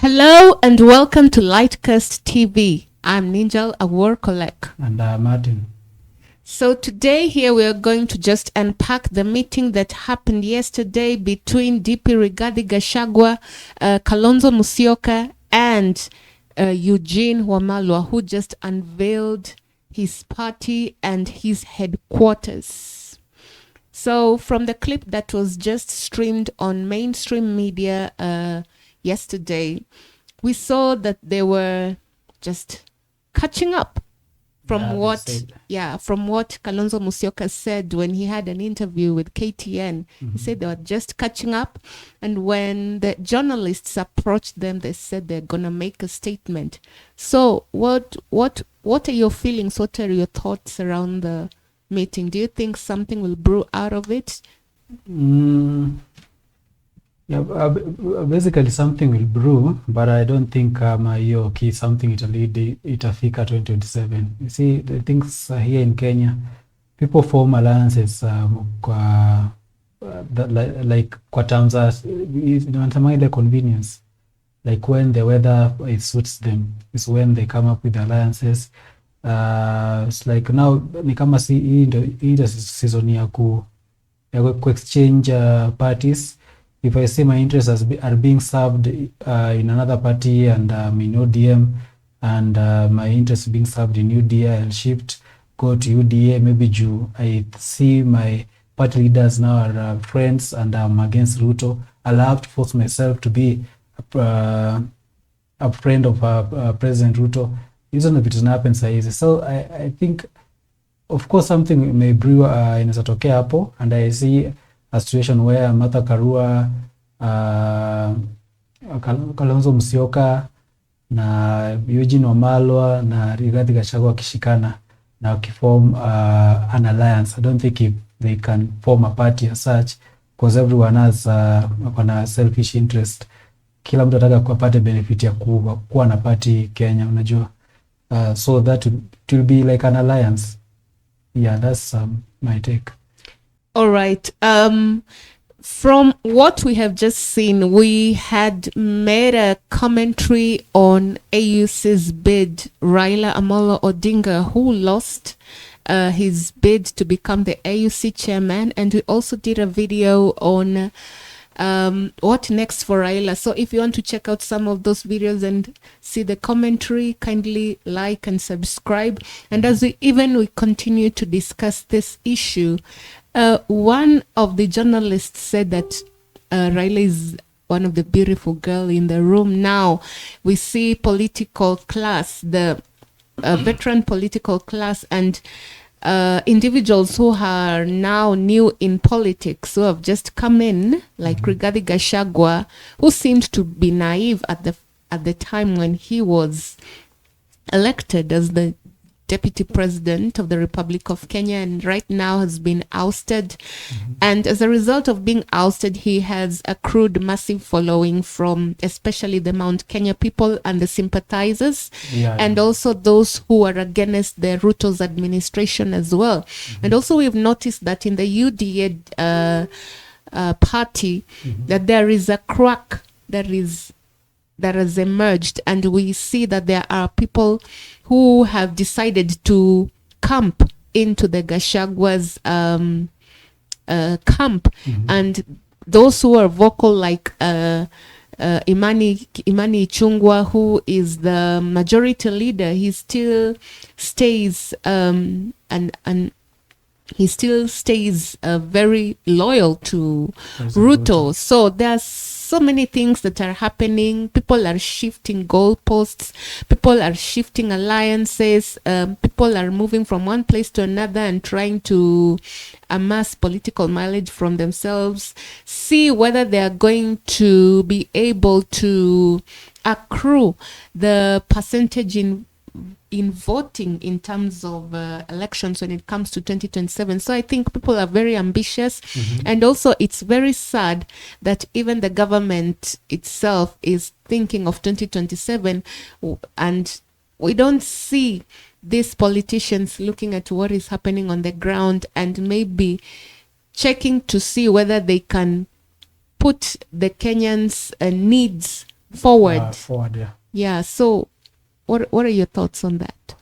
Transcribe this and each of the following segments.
Hello and welcome to Lightcast TV. I'm Ninjal Aworkolek. And Martin. So today here we are going to just unpack the meeting that happened yesterday between DP Rigathi Gachagua, Kalonzo Musyoka and Eugene Wamalwa, who just unveiled his party and his headquarters. So from the clip that was just streamed on mainstream media yesterday, we saw that they were just catching up from what Kalonzo Musyoka said when he had an interview with KTN. He said they were just catching up, and when the journalists approached them, they said they're gonna make a statement. So what are your feelings? What are your thoughts around the meeting? Do you think something will brew out of it? Basically something will brew, but I don't think something itafika 2027. You see, the things here in Kenya, people form alliances kwa terms as ile convenience, like when the weather it suits them is when they come up with alliances. It's like now ni kama hii ndio season ya ku exchange parties. If I see my interests are being served in another party and in ODM, and my interests being served in UDA, I'll go to UDA. Maybe I see my party leaders now are friends and I'm against RUTO. I'll have to force myself to be a friend of President RUTO. Isn't it happen so easy? So I think, of course, something may brew inawezatokea hapo, and I see a situation where Martha Karua, Kalonzo Musyoka na Eugene Wamalwa na Rigathi Gachagua wakishikana na wakiform an alliance. I don't think if they can form a party as such, because everyone has a selfish interest. Kila mtu anataka kupata benefit ya kuwa na party Kenya, unajua. So that will be like an alliance. Yeah, that's my take. All right. From what we have just seen, we had made a commentary on AUC's bid, RAILA Amolo Odinga, who lost his bid to become the AUC chairman. And we also did a video on what next for RAILA. So if you want to check out some of those videos and see the commentary, kindly like and subscribe. And as we continue to discuss this issue, one of the journalists said that RAILA is one of the beautiful girl in the room. Now we see political class, the veteran political class, and individuals who are now new in politics, who have just come in, like Rigathi Gachagua, who seemed to be naive at the time when he was elected as the Deputy President of the Republic of Kenya, and right now has been ousted. And as a result of being ousted, he has accrued massive following from especially the Mount Kenya people and the sympathizers, and also those who are against the RUTO's administration as well. And also we've noticed that in the UDA party, that there is a crack that has emerged, and we see that there are people who have decided to camp into the Gachagua's camp, and those who are vocal, like Imani Ichung'wah, who is the majority leader, he still stays very loyal to RUTO. So there's so many things that are happening. People are shifting goalposts. People are shifting alliances. People are moving from one place to another and trying to amass political mileage from themselves. See whether they are going to be able to accrue the percentage in voting in terms of elections when it comes to 2027. So I think people are very ambitious. And also it's very sad that even the government itself is thinking of 2027, and we don't see these politicians looking at what is happening on the ground and maybe checking to see whether they can put the Kenyans' needs forward. Forward, yeah. Yeah. So, what are your thoughts on that?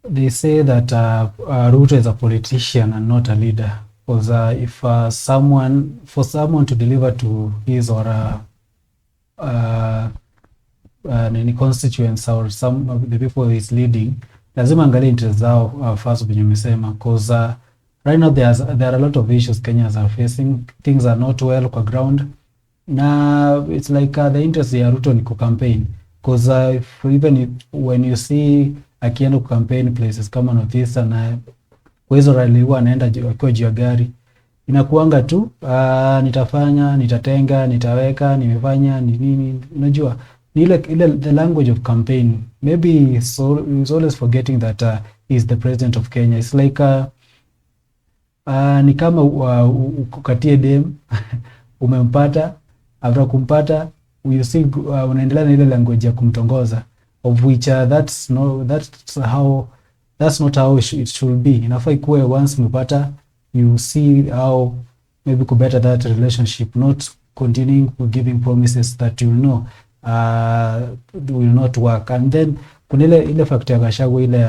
They say that Ruto is a politician and not a leader. Because if for someone to deliver to his or any constituents or some of the people he's leading, lazima angalia interest zao first venye umesema, because right now there are a lot of issues Kenyans are facing. Things are not well kwa ground, na it's like the interest ya Ruto ni kucampaign, because when you see akienda kucampaign places kama Northeastern na kwa hizo rally huwa anaenda akiwa juu ya gari, inakuanga tu nitafanya, nitatenga, nitaweka, nimefanya ni nini, unajua ile the language of campaign. Maybe he's always forgetting that he's the president of Kenya. It's like ni kama ukatie dem umempata, after kumpata you see unaendelea na ile language ya kumtongoza, of which that's not how it should be. Inafaa ikuwe once umepata, you see how maybe to better that relationship, not continuing giving promises that you know will not work. And then kuna ile factor ya Gachagua ile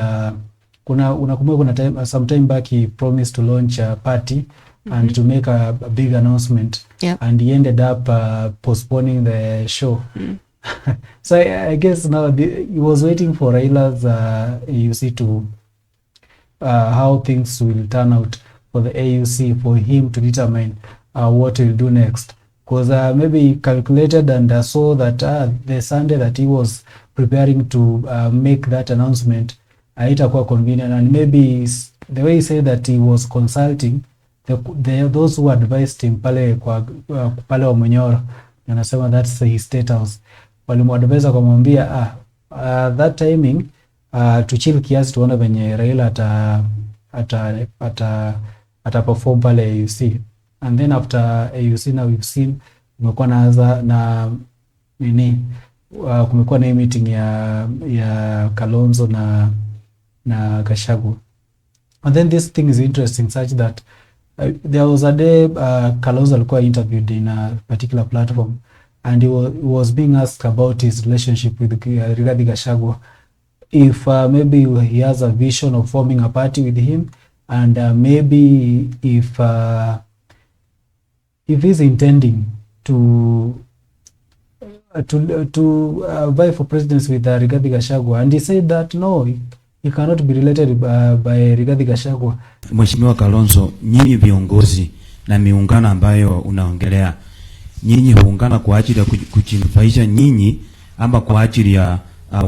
unakumbuka kuna time sometime back he promised to launch a party and to make a big announcement, and he ended up postponing the show. So I guess now he was waiting for RAILA's AUC to how things will turn out for the AUC, for him to determine what he'll do next. Because maybe he calculated and saw that the Sunday that he was preparing to make that announcement, haitakuwa convenient, and maybe the way he said that he was consulting those who advised him pale wa Munyoro, anasema that's his state house, walimuadvise kumwambia that timing to chill kiasi, tuone venye Raila ata perform pale AUC. And then after AUC now we've seen kumekuwa na kumekuwa na meeting ya Kalonzo na Gachagua. And then this thing is interesting such that there was a day Kalonzo alikuwa interviewed in a particular platform, and he was being asked about his relationship with Rigathi Gachagua, if maybe he has a vision of forming a party with him, and maybe if he's intending to vie for presidency with Rigathi Gachagua. And he said that no, he cannot be related by Rigathi Gachagua. Mheshimiwa Kalonzo, nyinyi viongozi na miungano ambayo unaongelea, nyinyi huungana kwa ajili ya kujinufaisha nyinyi ama kwa ajili ya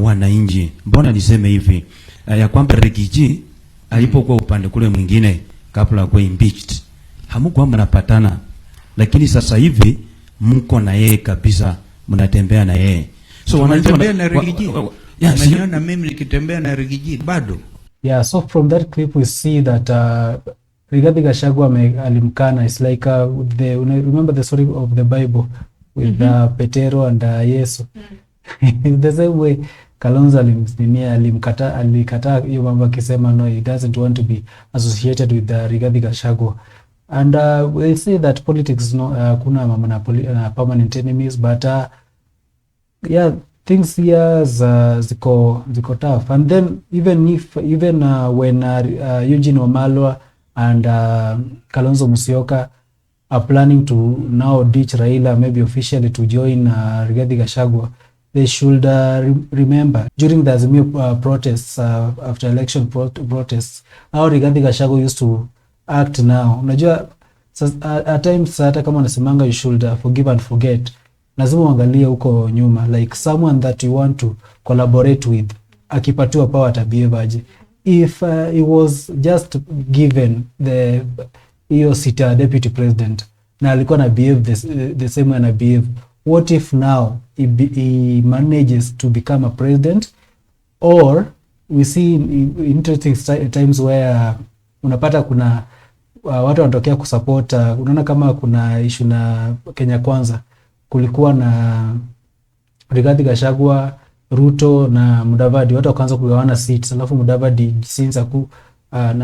wananchi? Mbona niseme hivi ya kwamba Rigathi alipokuwa upande kule mwingine kabla kwa impeached, hamkuwa mnapatana, lakini sasa hivi mko na yeye kabisa, mnatembea na yeye. So wanatembea na Rigathi. Unaniona mimi nikitembea na Rigathi bado? Yeah, so from that clip we see that Rigathi Gachagua alimkana. It's like remember the story of the Bible with Petero and Yesu. The same way Kalonzo alikataa hiyo mambo akisema no, he doesn't want to be associated with Rigathi Gachagua. And we say that politics kuna mama na permanent enemies, but yeah, things here ziko tough. And then even when Eugene Wamalwa and Kalonzo Musyoka are planning to now ditch RAILA, maybe officially to join Rigathi Gachagua, they should remember during the Azimio protests, after election protests, how Rigathi Gachagua used to act now. Unajua at times hata kama unasemanga you should forgive and forget, lazima uangalie huko nyuma, like someone that you want to collaborate with akipatiwa power atabehave aje. If he was just given hiyo sita deputy president na alikuwa na behave the same way na behave, what if now he manages to become a president? Or we see interesting times where unapata kuna watu wanatokea kusupport. Unaona kama kuna issue na Kenya Kwanza, kulikuwa na Rigathi Gachagua, RUTO na Mudavadi, watu wakaanza kugawana seats, alafu Mudavadi since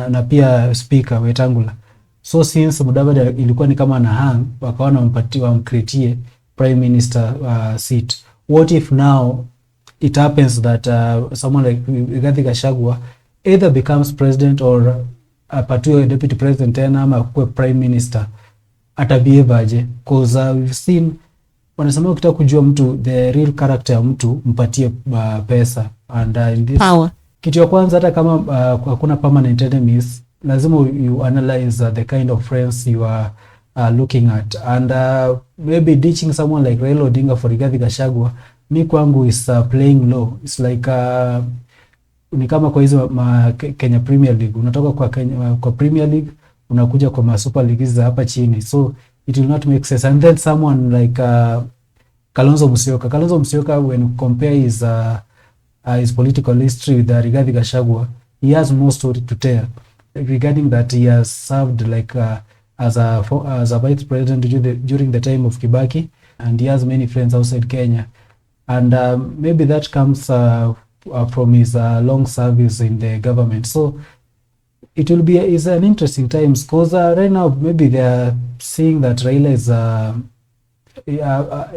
na pia speaker Wetangula. So since Mudavadi ilikuwa ni kama na hang, wakaona wamcreate prime minister seat. What if now it happens that someone like Rigathi Gachagua either becomes president or apatiwe deputy president tena ama kuwe prime minister, atabehave aje? Because we've seen, wanasema ukitaka kujua mtu the real character ya mtu, mpatie pesa and in this power. Kitu ya kwanza, hata kama hakuna permanent enemies, lazima you analyze the kind of friends you are looking at, and maybe ditching someone like Raila Odinga for Rigathi Gachagua, mi kwangu is playing low. It's like ni kama kwa hizo Kenya Premier League, unatoka kwa Premier League unakuja kwa Super League za hapa chini, so it will not make sense. And then someone like Kalonzo Musyoka, when you compare his political history with Rigathi Gachagua, he has more story to tell regarding that. He has served like as a vice president during the time of Kibaki, and he has many friends outside Kenya, and maybe that comes from his long service in the government. So it will be is an interesting times, because right now maybe they are seeing that Raila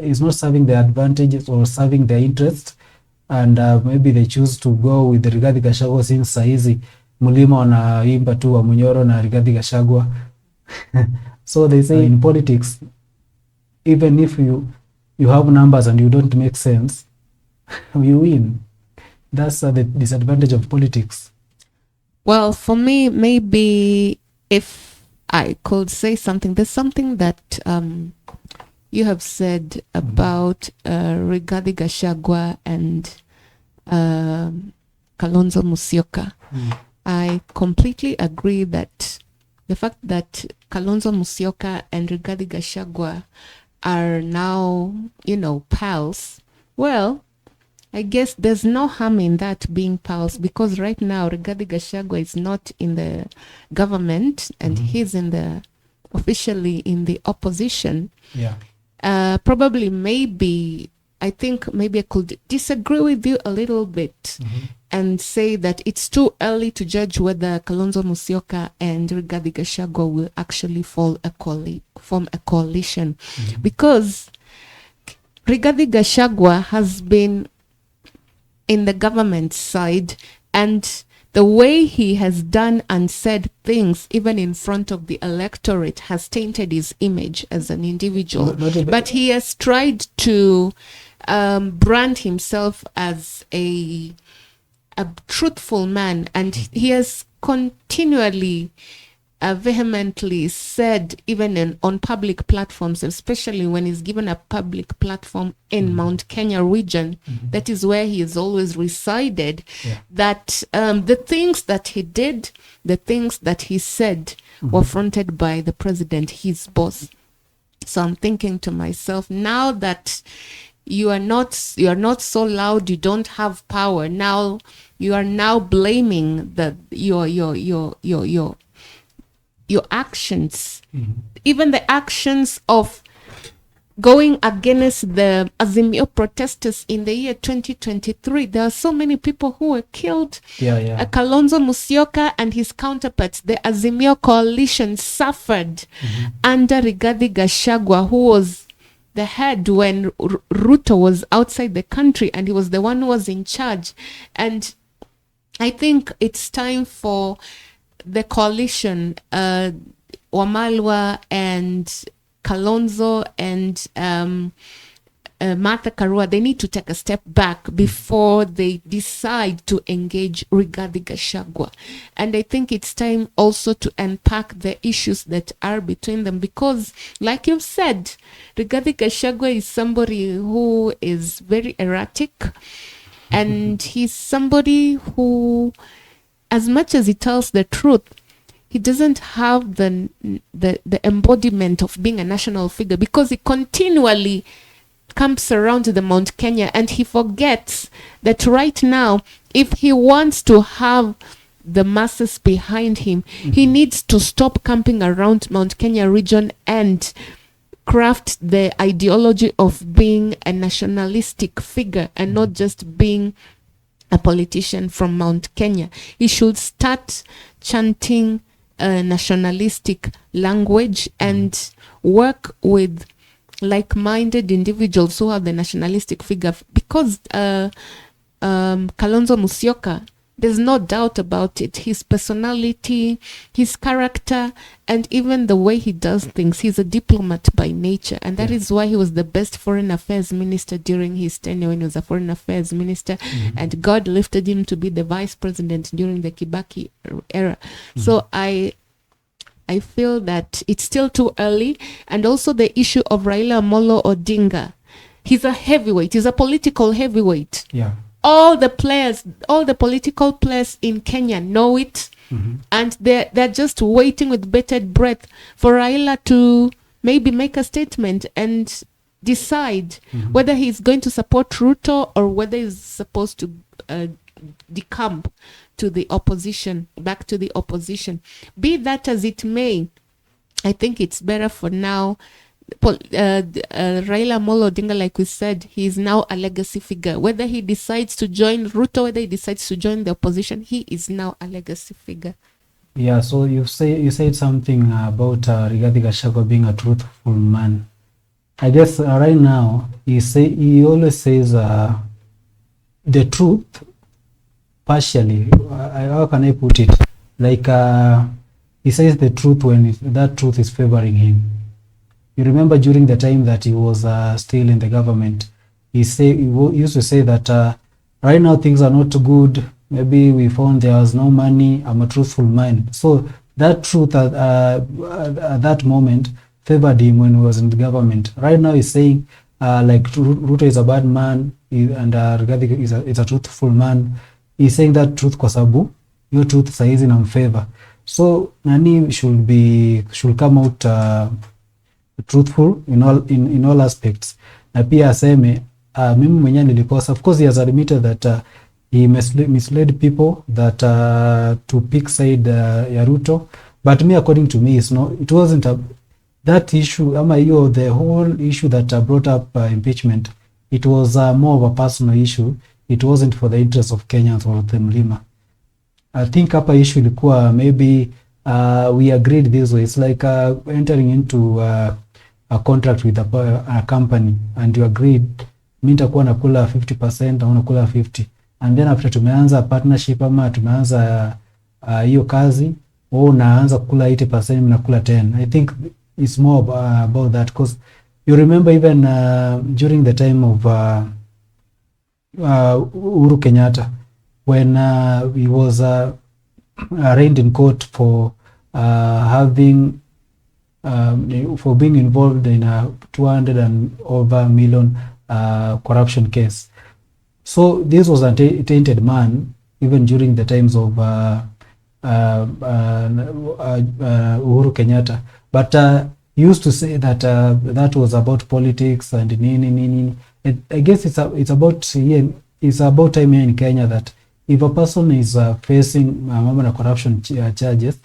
is not serving the advantages or serving their interest, and maybe they choose to go with the Rigathi Gachagua, since saizi Mulima wanaimba tu wa Munyoro na Rigathi Gachagua. So they say in politics, even if you have numbers and you don't make sense, you win. That's the disadvantage of politics. Well, for me, maybe if I could say something, there's something that you have said about Rigathi Gachagua and Kalonzo Musyoka. I completely agree that the fact that Kalonzo Musyoka and Rigathi Gachagua are now, pals, well, I guess there's no harm in that being pals, because right now Rigathi Gachagua is not in the government and he's officially in the opposition. Yeah. Probably I think maybe I could disagree with you a little bit and say that it's too early to judge whether Kalonzo Musyoka and Rigathi Gachagua will actually form a coalition, because Rigathi Gachagua has been in the government side, and the way he has done and said things, even in front of the electorate, has tainted his image as an individual. But he has tried to brand himself as a truthful man, and he has continually vehemently said, even on public platforms, especially when he's given a public platform in Mount Kenya region, that is where he has always resided, that the things that he did, the things that he said were fronted by the president, his boss. So I'm thinking to myself, now that you are not so loud, you don't have power, now you are now blaming your actions, even the actions of going against the Azimio protesters in the year 2023. There are so many people who were killed. Kalonzo Musyoka and his counterparts, the Azimio coalition, suffered under Rigathi Gachagua, who was the head when RUTO was outside the country, and he was the one who was in charge. And I think it's time for the coalition, Wamalwa and Kalonzo and Martha Karua, they need to take a step back before they decide to engage Rigathi Gachagua. And I think it's time also to unpack the issues that are between them, because like you've said, Rigathi Gachagua is somebody who is very erratic, and he's somebody who, as much as he tells the truth, he doesn't have the embodiment of being a national figure, because he continually comes around to the Mount Kenya, and he forgets that right now, if he wants to have the masses behind him, he needs to stop camping around Mount Kenya region and craft the ideology of being a nationalistic figure and not just being a politician from Mount Kenya. He should start chanting a nationalistic language and work with like-minded individuals who have the nationalistic figure, because Kalonzo Musyoka, there's no doubt about it. His personality, his character, and even the way he does things. He's a diplomat by nature. And that is why he was the best foreign affairs minister during his tenure when he was a foreign affairs minister. And God lifted him to be the vice president during the Kibaki era. So I feel that it's still too early. And also the issue of Raila Amolo Odinga. He's a heavyweight. He's a political heavyweight. Yeah. All the political players in Kenya know it, and they're just waiting with bated breath for Raila to maybe make a statement and decide whether he's going to support RUTO or whether he's supposed to decamp to the opposition, back to the opposition. Be that as it may, I think it's better for now. Raila Amolo Odinga, like we said, he is now a legacy figure. Whether he decides to join RUTO, whether he decides to join the opposition, he is now a legacy figure. Yeah, so you said something about Rigathi Gachagua being a truthful man. I guess right now he always says the truth partially. How can I put it? Like he says the truth when that truth is favoring him. You remember during the time that he was still in the government, he used to say that right now things are not good. Maybe we found there was no money. I'm a truthful man. So that truth at that moment favored him when he was in the government. Right now he's saying like RUTO is a bad man and Rigathi is a truthful man. He's saying that truth kwa sababu your truth saizi na mfavor. So nani should come out truthful in all aspects. Na pia aseme mimi mwenyewe nilikosa. Of course he has admitted that he misled people that to pick side ya RUTO, but me, according to me, it wasn't that issue ama hiyo the whole issue that brought up impeachment. It was more of a personal issue. It wasn't for the interest of Kenyans or the mlima. I think hapa issue ilikuwa maybe we agreed this way. It's like entering into a contract with a company and you agreed mimi nitakuwa nakula 50% au nakula 50, and then after tumeanza partnership ama tumeanza hiyo kazi wewe unaanza kula 80%, mimi nakula 10. I think it's more about that, because you remember even during the time of Uhuru Kenyatta when he was arraigned in court for having for being involved in a 200 and over million corruption case. So this was a tainted man even during the times of Uhuru Kenyatta. But he used to say that that was about politics and nini. I guess it's about time here in Kenya that if a person is facing corruption charges,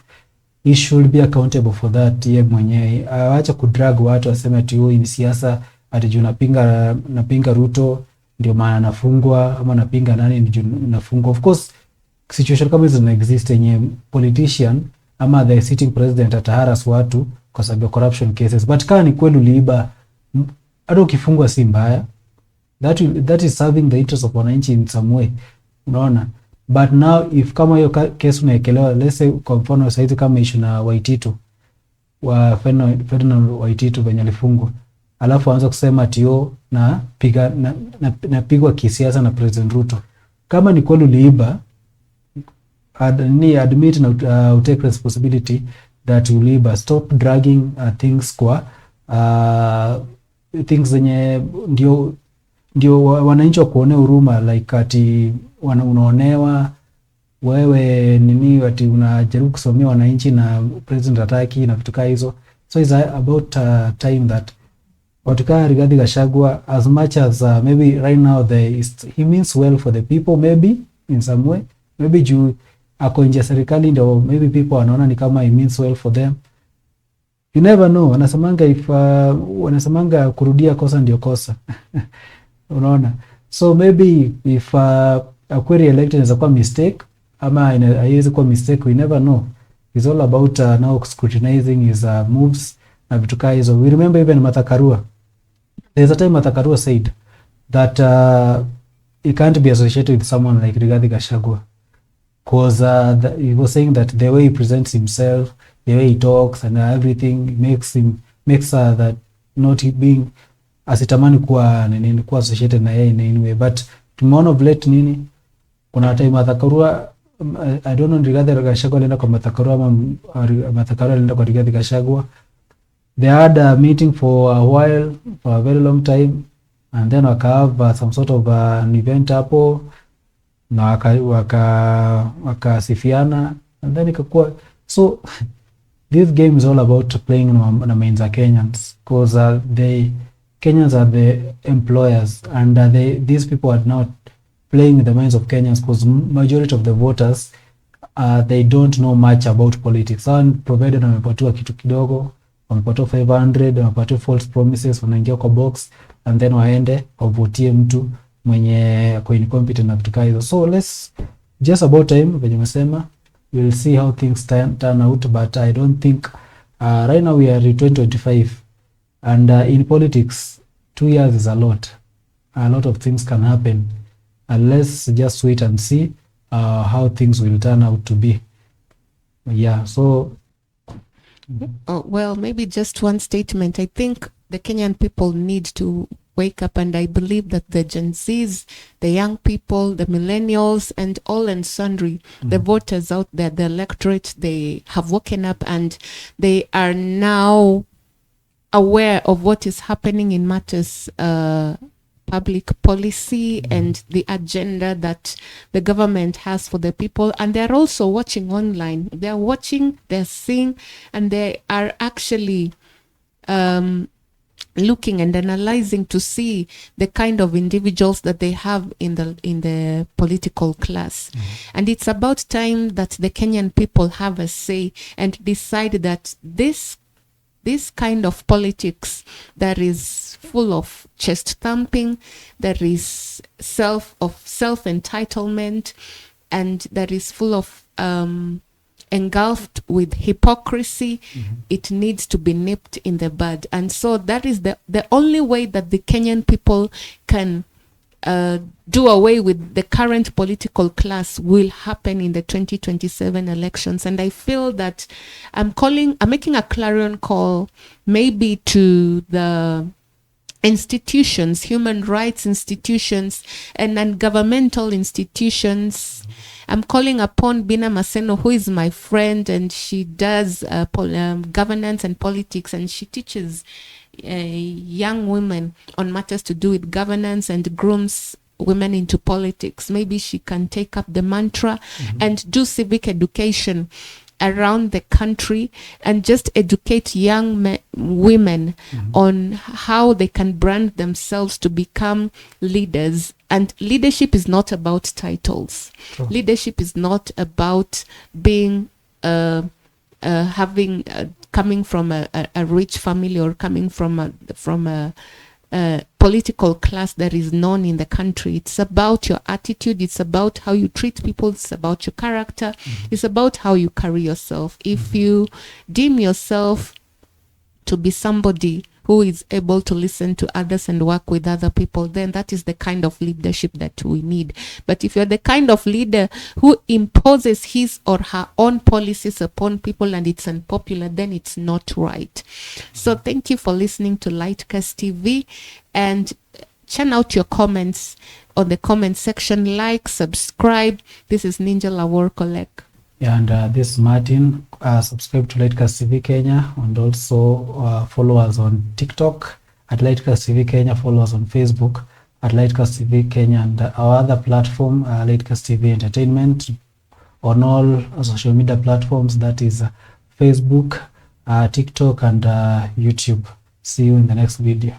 he should be accountable for that. Ye mwenyewe acha kudrag watu aseme ati huyu ni siasa, ati juu napinga RUTO ndio maana nafungwa, ama napinga nani ndio nafungwa. Of course situation kama hizo exist yenye politician ama the sitting president ataharas watu kwa sababu ya corruption cases, but kama ni kweli uliiba, hata ukifungwa si mbaya. That is serving the interest of wananchi in some way, unaona. But now if kama hiyo case unaekelewa, let's say kwa mfano saizi kama issue na Waititu wa Ferdinand Waititu venye alifungwa, alafu anza kusema ati napigwa kisiasa na President RUTO. Kama ni kweli uliiba, admit na take responsibility that you uliiba. Stop dragging things kwa things zenye ndio wananchi kuonea huruma, like ati unaonewa wewe nini, ati unajaribu kusomea wananchi na president ataki na vitu kama hizo. So it's about time that watukaa Rigathi Gachagua, as much as maybe right now he means well for the people, maybe in some way, maybe juu ako nje serikali ndio maybe people wanaona ni kama he means well for them. You never know. Wanasemanga kurudia kosa ndio kosa. Unaona. So maybe if a query elected is a mistake ama haiwezi kuwa mistake, we never know. It's all about now scrutinizing his moves na vitu kama hizo. We remember even Martha Karua There's a time Martha Karua said that he can't be associated with someone like Rigathi Gachagua, because he was saying that the way he presents himself, the way he talks and everything makes that not being asitamani kuwa associated na yeye in any way. But tumeona of late nini, kuna time Martha Karua, I don't know Rigathi Gachagua alienda kwa Martha Karua ama Martha Karua alienda kwa Rigathi Gachagua. They had a meeting for a while, for a very long time, and then waka have some sort of an event hapo na wakasifiana, and then ikakuwa so this game is all about playing na minds of Kenyans, because the Kenyans are the employers, and these people are now playing the minds of Kenyans, because majority of the voters they don't know much about politics. So provided wamepatiwa kitu kidogo, wamepatiwa 500, wamepatiwa false promises, wanaingia kwa box and then waende wavotie mtu mwenye kwa incompetent na kutuka hizo. So let's just about time venye umesema, we'll see how things turn out, but I don't think right now we are in 2025, and in politics 2 years is a lot of things can happen, and let's just wait and see how things will turn out to be. Yeah, so well, maybe just one statement. I think the Kenyan people need to wake up, and I believe that the Gen Zs, the young people, the millennials, and all and sundry, the voters out there, the electorate, they have woken up and they are now aware of what is happening in matters public policy and the agenda that the government has for the people. And they're also watching online. They're watching, they're seeing, and they are actually looking and analyzing to see the kind of individuals that they have in the political class. And it's about time that the Kenyan people have a say and decide that this kind of politics that is full of chest thumping, that is self-entitlement, and that is full of engulfed with hypocrisy, it needs to be nipped in the bud. And so that is the only way that the Kenyan people can do away with the current political class will happen in the 2027 elections. And I feel that I'm making a clarion call maybe to the institutions, human rights institutions and non-governmental institutions. I'm calling upon Bina Maseno, who is my friend, and she does governance and politics, and she teaches young women on matters to do with governance and grooms women into politics. Maybe she can take up the mantra and do civic education around the country and just educate young women on how they can brand themselves to become leaders. And leadership is not about titles. Sure. Leadership is not about being coming from a rich family or coming from a political class that is known in the country. It's about your attitude. It's about how you treat people. It's about your character. It's about how you carry yourself. If you deem yourself to be somebody who is able to listen to others and work with other people, then that is the kind of leadership that we need. But if you're the kind of leader who imposes his or her own policies upon people and it's unpopular, then it's not right. So thank you for listening to Lightcast TV, and churn out your comments on the comment section. Like, subscribe. This is Ninja Lawor Kolek. Yeah, and this is Martin. Subscribe to Lightcast TV Kenya, and also follow us on TikTok at Lightcast TV Kenya. Follow us on Facebook at Lightcast TV Kenya, and our other platform, Lightcast TV Entertainment, on all social media platforms. That is Facebook, TikTok, and YouTube. See you in the next video.